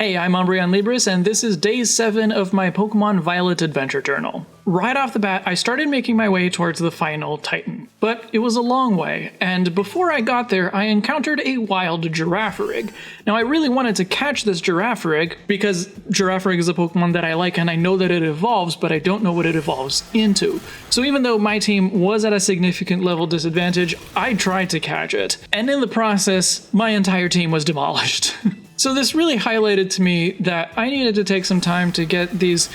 Hey, I'm Umbreon Libris, and this is day 7 of my Pokemon Violet Adventure Journal. Right off the bat, I started making my way towards the final Titan, but it was a long way, and before I got there, I encountered a wild Girafarig. Now, I really wanted to catch this Girafarig, because Girafarig is a Pokemon that I like, and I know that it evolves, but I don't know what it evolves into. So even though my team was at a significant level disadvantage, I tried to catch it, and in the process, my entire team was demolished. So this really highlighted to me that I needed to take some time to get these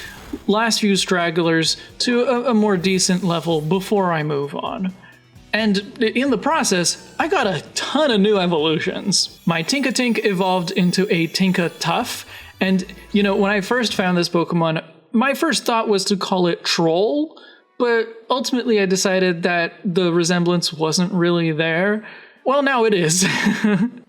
last few stragglers to a more decent level before I move on. And in the process, I got a ton of new evolutions. My Tinkatink evolved into a Tinkatuff, and when I first found this Pokemon, my first thought was to call it Troll, but ultimately I decided that the resemblance wasn't really there. Well, now it is.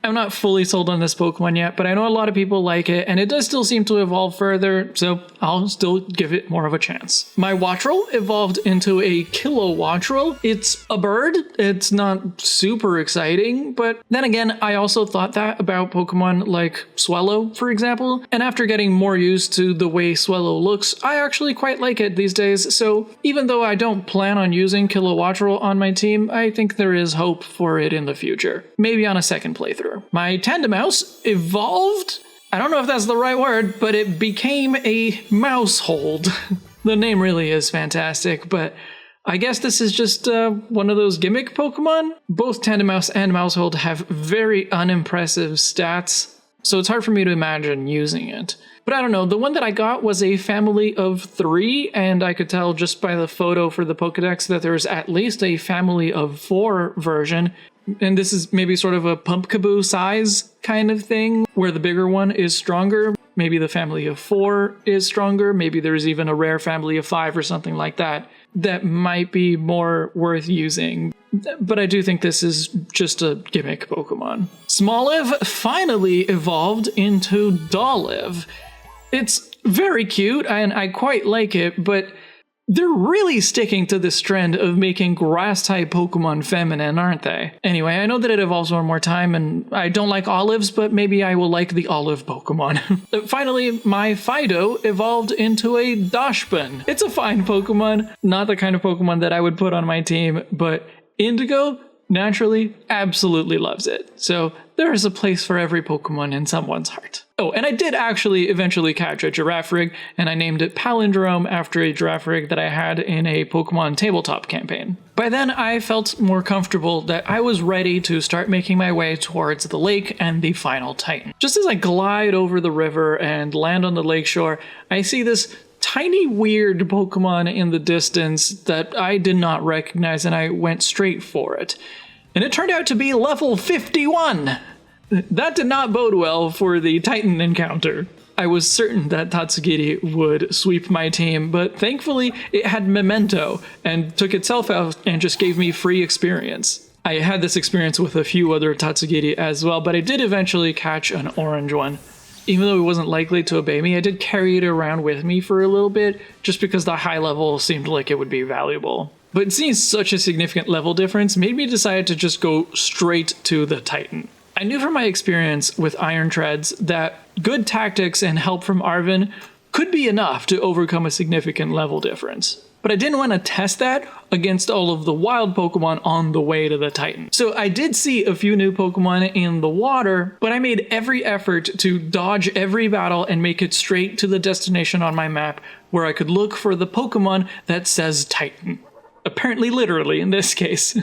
I'm not fully sold on this Pokemon yet, but I know a lot of people like it, and it does still seem to evolve further, so I'll still give it more of a chance. My Wattrel evolved into a Kilowattrel. It's a bird. It's not super exciting, but then again, I also thought that about Pokemon like Swellow, for example, and after getting more used to the way Swellow looks, I actually quite like it these days, so even though I don't plan on using Kilowattrel on my team, I think there is hope for it in the future. Maybe on a second playthrough. My Tandemaus evolved? I don't know if that's the right word, but it became a Maushold. The name really is fantastic, but I guess this is just one of those gimmick Pokemon? Both Tandemaus and Maushold have very unimpressive stats, so it's hard for me to imagine using it. But I don't know, the one that I got was a family of 3, and I could tell just by the photo for the Pokedex that there's at least a family of 4 version. And this is maybe sort of a Pumpkaboo size kind of thing, where the bigger one is stronger. Maybe the family of 4 is stronger. Maybe there's even a rare family of 5 or something like that. That might be more worth using. But I do think this is just a gimmick Pokemon. Smoliv finally evolved into Dolliv. It's very cute, and I quite like it, but they're really sticking to this trend of making grass-type Pokemon feminine, aren't they? Anyway, I know that it evolves one more time, and I don't like olives, but maybe I will like the olive Pokemon. Finally, my Fido evolved into a Dachsbun. It's a fine Pokemon, not the kind of Pokemon that I would put on my team, but Indigo naturally absolutely loves it. So there is a place for every Pokemon in someone's heart. Oh, and I did actually eventually catch a Girafarig, and I named it Palindrome after a Girafarig that I had in a Pokemon tabletop campaign. By then, I felt more comfortable that I was ready to start making my way towards the lake and the final Titan. Just as I glide over the river and land on the lakeshore, I see this tiny weird Pokemon in the distance that I did not recognize, and I went straight for it. And it turned out to be level 51! That did not bode well for the Titan encounter. I was certain that Tatsugiri would sweep my team, but thankfully it had Memento and took itself out and just gave me free experience. I had this experience with a few other Tatsugiri as well, but I did eventually catch an orange one. Even though it wasn't likely to obey me, I did carry it around with me for a little bit, just because the high level seemed like it would be valuable. But seeing such a significant level difference made me decide to just go straight to the Titan. I knew from my experience with Iron Treads that good tactics and help from Arven could be enough to overcome a significant level difference. But I didn't want to test that against all of the wild Pokemon on the way to the Titan. So I did see a few new Pokemon in the water, but I made every effort to dodge every battle and make it straight to the destination on my map where I could look for the Pokemon that says Titan. Apparently literally in this case.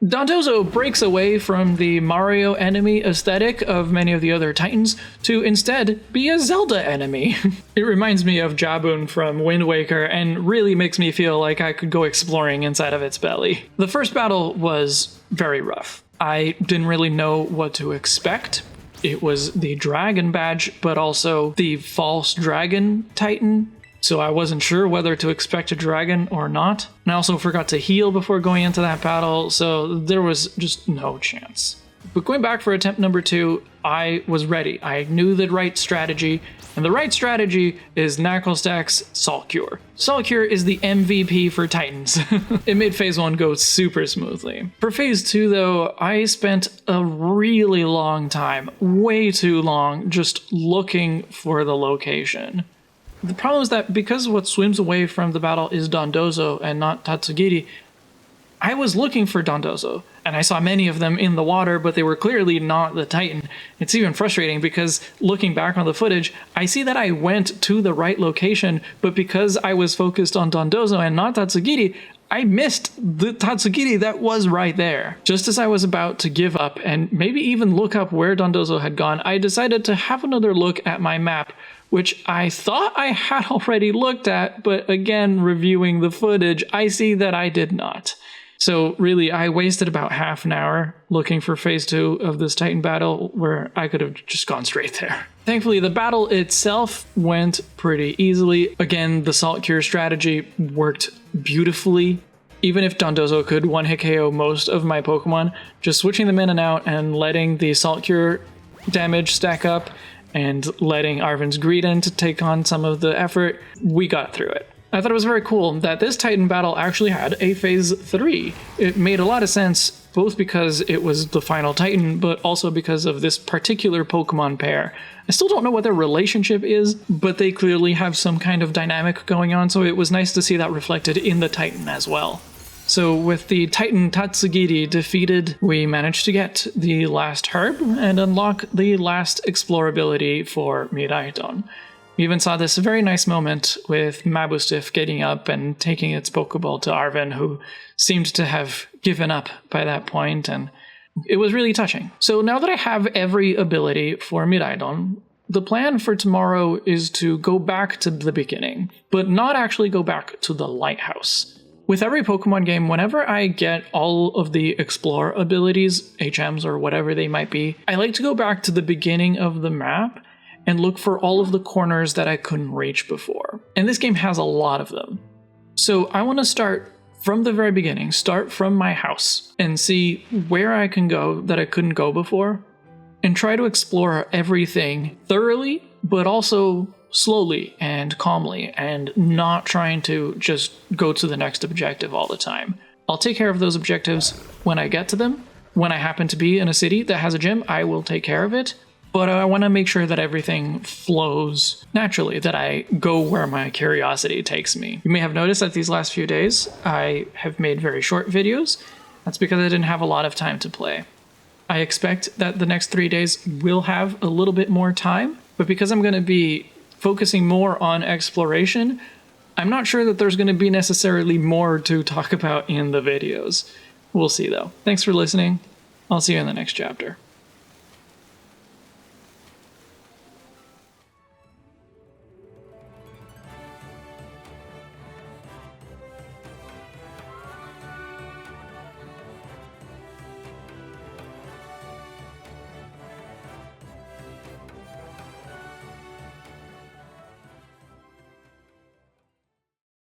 Dondozo breaks away from the Mario enemy aesthetic of many of the other Titans to instead be a Zelda enemy. It reminds me of Jabun from Wind Waker and really makes me feel like I could go exploring inside of its belly. The first battle was very rough. I didn't really know what to expect. It was the Dragon Badge, but also the False Dragon Titan. So I wasn't sure whether to expect a dragon or not. And I also forgot to heal before going into that battle, so there was just no chance. But going back for attempt number 2, I was ready. I knew the right strategy, and the right strategy is Knucklestack's Salt Cure. Salt Cure is the MVP for Titans. It made Phase 1 go super smoothly. For Phase 2 though, I spent a really long time, way too long, just looking for the location. The problem is that because what swims away from the battle is Dondozo and not Tatsugiri, I was looking for Dondozo, and I saw many of them in the water, but they were clearly not the Titan. It's even frustrating because looking back on the footage, I see that I went to the right location, but because I was focused on Dondozo and not Tatsugiri, I missed the Tatsugiri that was right there. Just as I was about to give up and maybe even look up where Dondozo had gone, I decided to have another look at my map, which I thought I had already looked at, but again, reviewing the footage, I see that I did not. So really, I wasted about half an hour looking for Phase 2 of this Titan battle where I could have just gone straight there. Thankfully, the battle itself went pretty easily. Again, the Salt Cure strategy worked beautifully. Even if Dondozo could one-hit KO most of my Pokemon, just switching them in and out and letting the Salt Cure damage stack up and letting Arven's Greedent to take on some of the effort, we got through it. I thought it was very cool that this Titan battle actually had a Phase 3. It made a lot of sense, both because it was the final Titan, but also because of this particular Pokemon pair. I still don't know what their relationship is, but they clearly have some kind of dynamic going on, so it was nice to see that reflected in the Titan as well. So with the Titan Tatsugiri defeated, we managed to get the last herb and unlock the last explorability for Miraidon. We even saw this very nice moment with Mabustiff getting up and taking its Pokeball to Arven, who seemed to have given up by that point, and it was really touching. So now that I have every ability for Miraidon, the plan for tomorrow is to go back to the beginning, but not actually go back to the lighthouse. With every Pokemon game, whenever I get all of the Explore abilities, HMs or whatever they might be, I like to go back to the beginning of the map and look for all of the corners that I couldn't reach before. And this game has a lot of them. So I want to start from the very beginning, start from my house, and see where I can go that I couldn't go before, and try to explore everything thoroughly, but also slowly and calmly, and not trying to just go to the next objective all the time. I'll take care of those objectives when I get to them. When I happen to be in a city that has a gym, I will take care of it. But I want to make sure that everything flows naturally, that I go where my curiosity takes me. You may have noticed that these last few days, I have made very short videos. That's because I didn't have a lot of time to play. I expect that the next 3 days will have a little bit more time, but because I'm going to be focusing more on exploration, I'm not sure that there's going to be necessarily more to talk about in the videos. We'll see though. Thanks for listening. I'll see you in the next chapter.